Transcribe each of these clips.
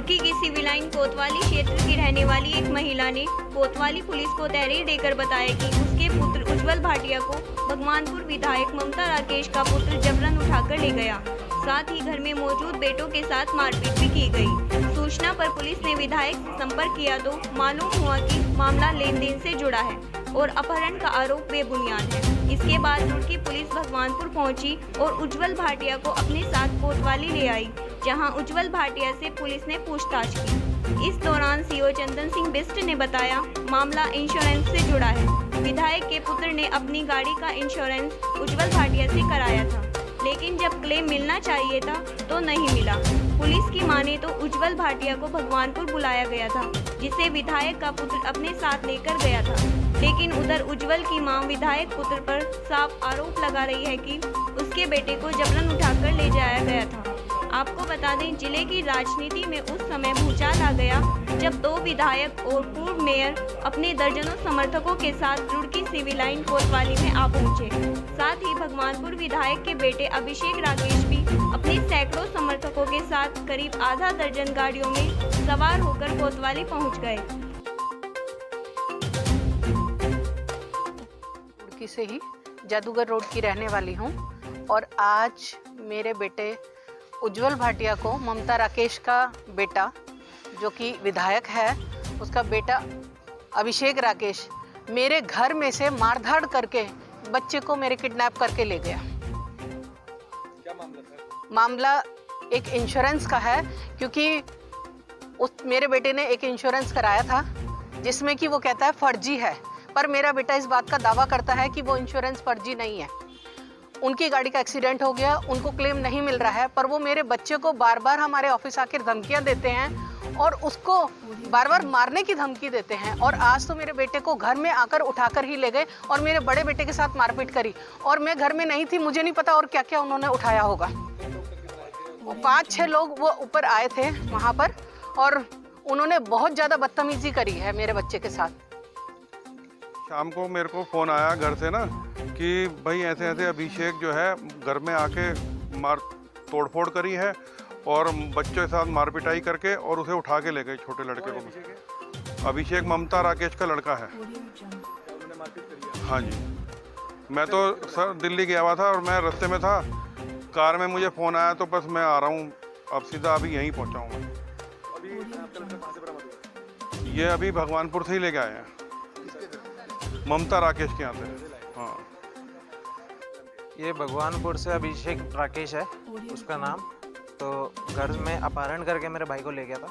रुड़की की civil line कोतवाली क्षेत्र की रहने वाली एक महिला ने कोतवाली पुलिस को तहरीर देकर बताया कि उसके पुत्र उज्जवल भाटिया को भगवानपुर विधायक ममता राकेश का पुत्र जबरन उठाकर ले गया। साथ ही घर में मौजूद बेटों के साथ मारपीट भी की गई। सूचना पर पुलिस ने विधायक से संपर्क किया तो मालूम हुआ कि मामला लेन देन से जुड़ा है और अपहरण का आरोप बेबुनियाद है। इसके बाद रुड़की पुलिस भगवानपुर पहुंची और उज्जवल भाटिया को अपने साथ कोतवाली ले आई, जहां उज्जवल भाटिया से पुलिस ने पूछताछ की। इस दौरान सीओ चंदन सिंह बिस्ट ने बताया मामला इंश्योरेंस से जुड़ा है। विधायक के पुत्र ने अपनी गाड़ी का इंश्योरेंस उज्जवल भाटिया से कराया था, लेकिन जब क्लेम मिलना चाहिए था तो नहीं मिला। पुलिस की माने तो उज्जवल भाटिया को भगवानपुर बुलाया गया था, जिसे विधायक का पुत्र अपने साथ लेकर गया था, लेकिन उधर उज्जवल की मां विधायक पुत्र पर साफ आरोप लगा रही है कि उसके बेटे को जबरन उठाकर ले जाया गया था। आपको बता दें, जिले की राजनीति में उस समय भूचाल आ गया जब 2 विधायक और पूर्व मेयर अपने दर्जनों समर्थकों के साथ रुड़की सिविल लाइन कोतवाली में आ पहुंचे। साथ ही भगवानपुर विधायक के बेटे अभिषेक राकेश भी अपने सैकड़ों समर्थकों के साथ करीब आधा दर्जन गाड़ियों में सवार होकर कोतवाली पहुंच गए। रुड़की से ही जादूगर रोड की रहने वाली हूं और आज मेरे बेटे उज्जवल भाटिया को ममता राकेश का बेटा जो कि विधायक है, उसका बेटा अभिषेक राकेश मेरे घर में से मारधाड़ करके बच्चे को मेरे किडनैप करके ले गया। क्या मामला था? मामला एक इंश्योरेंस का है, क्योंकि मेरे बेटे ने एक इंश्योरेंस कराया था जिसमें कि वो कहता है फर्जी है, पर मेरा बेटा इस बात का दावा करता है कि वो इंश्योरेंस फर्जी नहीं है। उनकी गाड़ी का एक्सीडेंट हो गया, उनको क्लेम नहीं मिल रहा है, पर वो मेरे बच्चे को बार बार हमारे ऑफिस आकर धमकियां देते हैं और उसको बार बार मारने की धमकी देते हैं। और आज तो मेरे बेटे को घर में आकर उठाकर ही ले गए और मेरे बड़े बेटे के साथ मारपीट करी, और मैं घर में नहीं थी, मुझे नहीं पता और क्या क्या उन्होंने उठाया होगा। 5-6 लोग वो ऊपर आए थे वहाँ पर और उन्होंने बहुत ज़्यादा बदतमीजी करी है मेरे बच्चे के साथ। शाम को मेरे को फ़ोन आया घर से ना कि भाई ऐसे ऐसे अभिषेक जो है घर में आके तोड़फोड़ करी है और बच्चों के साथ मारपिटाई करके और उसे उठा के ले गए, छोटे लड़के को। अभिषेक ममता राकेश का लड़का है। हाँ जी, मैं तो सर दिल्ली गया हुआ था और मैं रास्ते में था, कार में मुझे फ़ोन आया तो बस मैं आ रहा हूँ, अब सीधा अभी यहीं पहुँचा हूँ मैं। ये अभी भगवानपुर से ही लेके आए हैं, ममता राकेश के यहाँ से। हाँ, ये भगवानपुर से अभिषेक राकेश है उसका नाम। तो घर में अपहरण करके मेरे भाई को ले गया था,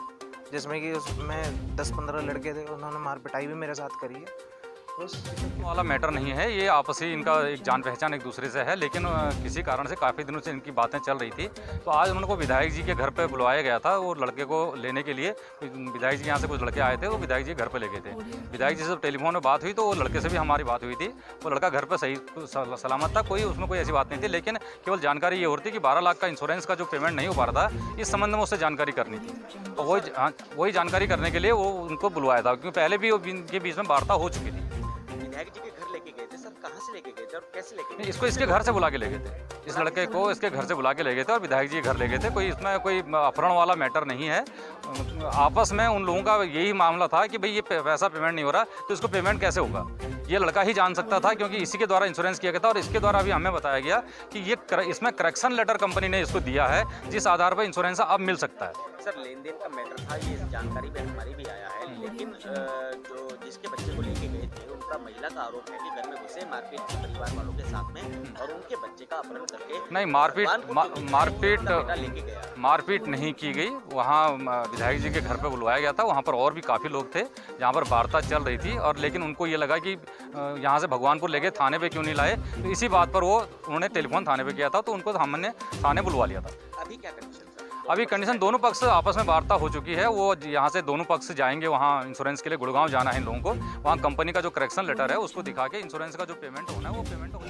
जिसमें कि उसमें 10-15 लड़के थे, उन्होंने मार पिटाई भी मेरे साथ करी है। बस वाला मैटर नहीं है, ये आपसी इनका एक जान पहचान एक दूसरे से है, लेकिन किसी कारण से काफ़ी दिनों से इनकी बातें चल रही थी। तो आज उनको विधायक जी के घर पे बुलवाया गया था, वो लड़के को लेने के लिए। विधायक जी यहाँ से कुछ लड़के आए थे, वो विधायक जी घर पे ले गए थे। विधायक जी से टेलीफोन में बात हुई तो वो लड़के से भी हमारी बात हुई थी। वो लड़का घर पर सही सलामत था, कोई उसमें कोई ऐसी बात नहीं थी, लेकिन केवल जानकारी ये हो रही थी कि 12 लाख का इंश्योरेंस का जो पेमेंट नहीं हो पा रहा था, इस संबंध में उससे जानकारी करनी थी। तो वही जानकारी करने के लिए वो उनको बुलवाया था, क्योंकि पहले भी इनके बीच में वार्ता हो चुकी थी। विधायक जी के घर लेके गए थे सर? कहाँ से लेके गए थे और कैसे लेके गए? इसको इसके घर से बुला के ले गए थे, इस लड़के को इसके घर से बुला के ले गए थे और विधायक जी के घर ले गए थे। कोई इसमें कोई अपहरण वाला मैटर नहीं है। आपस में उन लोगों का यही मामला था कि भाई ये पैसा पेमेंट नहीं हो रहा तो इसको पेमेंट कैसे होगा, ये लड़का ही जान सकता था, क्योंकि इसी के द्वारा इंश्योरेंस किया गया था। और इसके द्वारा भी हमें बताया गया कि ये इसमें करेक्शन लेटर कंपनी ने इसको दिया है, जिस आधार पर इंश्योरेंस अब मिल सकता है। सर लेन देन का मैटर था, ये जानकारी भी हमारी भी आया है, लेकिन जो जिसके बच्चे को लेके गए थे उनका महिला का आरोप है कि घर में घुसे, मारपीट की परिवार वालों के साथ में और उनके बच्चे का अपहरण करके नहीं, मारपीट नहीं की गई। वहाँ विधायक जी के घर पे बुलवाया गया था, वहाँ पर और भी काफ़ी लोग थे जहाँ पर वार्ता चल रही थी। और लेकिन उनको ये लगा कि यहाँ से भगवानपुर ले गए, थाने पे क्यों नहीं लाए, तो इसी बात पर वो उन्होंने टेलीफोन थाने पे किया था, तो उनको हमने थाने बुलवा लिया था। अभी क्या कंडीशन? अभी कंडीशन दोनों पक्ष आपस में वार्ता हो चुकी है, वो यहाँ से दोनों पक्ष जाएंगे वहाँ इंश्योरेंस के लिए। गुड़गांव जाना है इन लोगों को, वहाँ कंपनी का जो करेक्शन लेटर है उसको दिखा के इंश्योरेंस का जो पेमेंट होना है वो पेमेंट होगा।